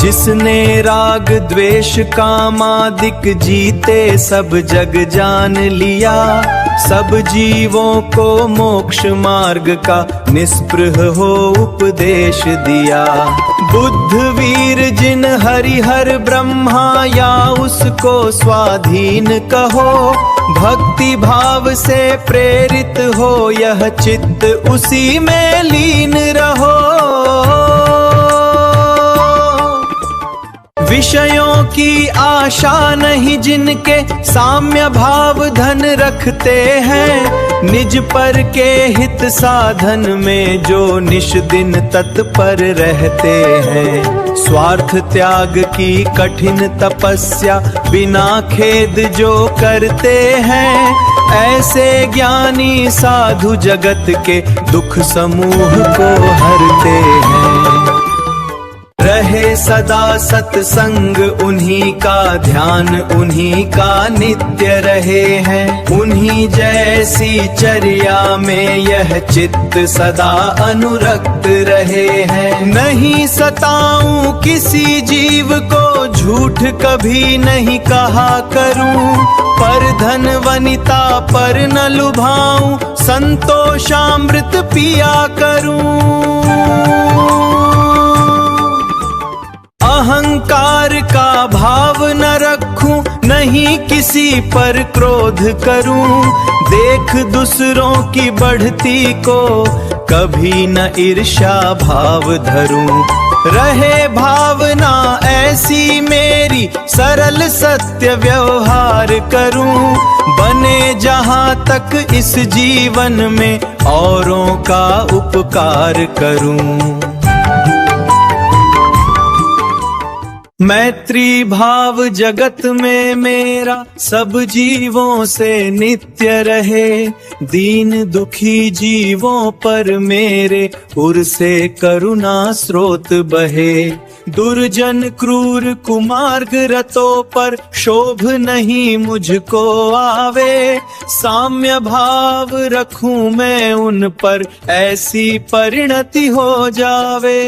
जिसने राग द्वेष कामादिक जीते सब जग जान लिया, सब जीवों को मोक्ष मार्ग का निस्पृह हो उपदेश दिया। बुद्ध वीर जिन हरिहर ब्रह्मा या उसको स्वाधीन कहो, भक्ति भाव से प्रेरित हो यह चित्त उसी में लीन रहो। विषयों की आशा नहीं जिनके साम्य भाव धन रखते हैं, निज पर के हित साधन में जो निश दिन तत्पर रहते हैं। स्वार्थ त्याग की कठिन तपस्या बिना खेद जो करते हैं, ऐसे ज्ञानी साधु जगत के दुख समूह को हरते हैं। रहे सदा सत्संग उन्हीं का ध्यान, उन्हीं का नित्य रहे हैं। उन्हीं जैसी चर्या में यह चित्त सदा अनुरक्त रहे हैं। नहीं सताऊं किसी जीव को, झूठ कभी नहीं कहा करूं, पर धन वनिता पर न लुभाऊं, संतोषामृत पिया करूं। अहंकार का भाव न रखूं, नहीं किसी पर क्रोध करूं, देख दूसरों की बढ़ती को कभी न ईर्ष्या भाव धरूं। रहे भावना ऐसी मेरी सरल सत्य व्यवहार करूं, बने जहां तक इस जीवन में औरों का उपकार करूं। मैत्री भाव जगत में मेरा सब जीवों से नित्य रहे, दीन दुखी जीवों पर मेरे उर से करुणा स्रोत बहे। दुर्जन क्रूर कुमार्ग रतों पर शोभ नहीं मुझको आवे, साम्य भाव रखूं मैं उन पर ऐसी परिणति हो जावे।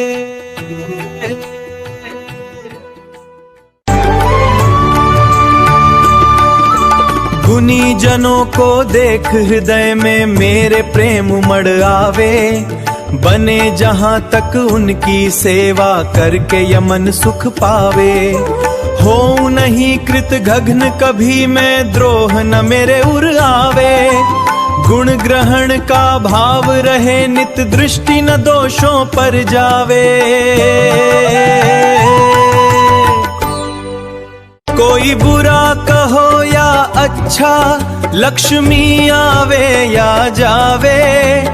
गुनी जनों को देख हृदय में मेरे प्रेम उमड़ आवे, बने जहां तक उनकी सेवा करके यमन सुख पावे। हो नहीं कृत गगन कभी मैं द्रोह न मेरे उर आवे, गुण ग्रहण का भाव रहे नित दृष्टि न दोषों पर जावे। कोई बुरा कहो या अच्छा, लक्ष्मी आवे या जावे,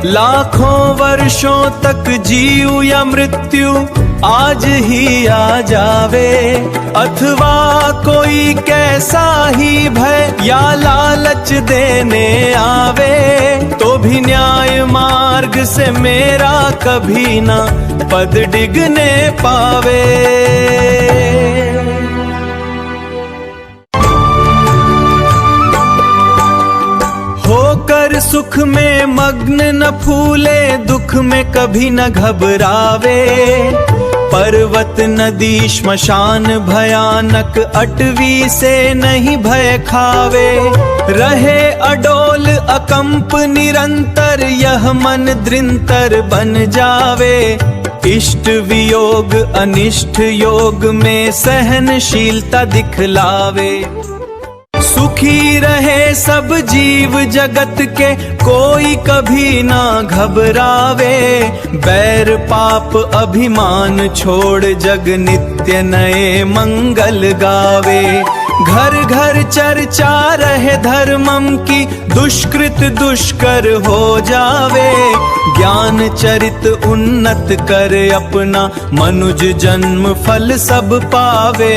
लाखों वर्षों तक जीव या मृत्यु आज ही आ जावे। अथवा कोई कैसा ही भय या लालच देने आवे, तो भी न्याय मार्ग से मेरा कभी ना पद डिगने पावे। होकर सुख में मग्न न फूले, दुख में कभी न घबरावे। पर्वत नदी श्मशान भयानक, अटवी से नहीं भय खावे। रहे अडोल अकंप निरंतर, यह मन दृंतर बन जावे। इष्ट वियोग अनिष्ट योग में सहनशीलता दिखलावे। सुखी रहे सब जीव जगत के, कोई कभी ना घबरावे। बैर पाप अभिमान छोड़ जग नित्य नए मंगल गावे। घर घर चर्चा रहे धर्मम की, दुष्कृत दुष्कर हो जावे। ज्ञान चरित उन्नत कर अपना, मनुज जन्म फल सब पावे।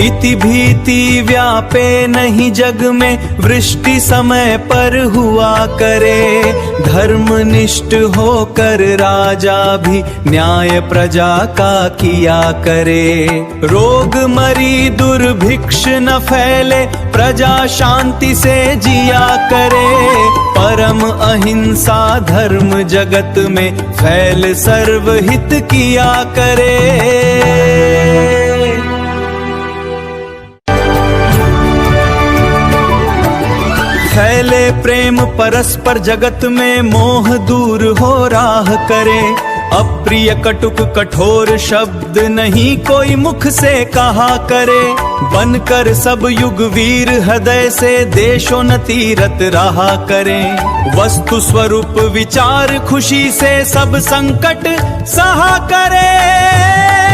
इति भीति व्यापे नहीं जग में, वृष्टि समय पर हुआ करे। धर्मनिष्ठ होकर राजा भी न्याय प्रजा का किया करे। रोग मरी दुर्भिक्ष न फैले, प्रजा शांति से जिया करे। परम अहिंसा धर्म जगत में, फैल सर्वहित किया करे। फैले प्रेम परस्पर जगत में, मोह दूर हो राह करे। अप्रिय कटुक कठोर शब्द नहीं कोई मुख से कहा करे। बनकर सब युग वीर हृदय से, देशोन्नति रत रहा करें। वस्तु स्वरूप विचार खुशी से, सब संकट सहा करे।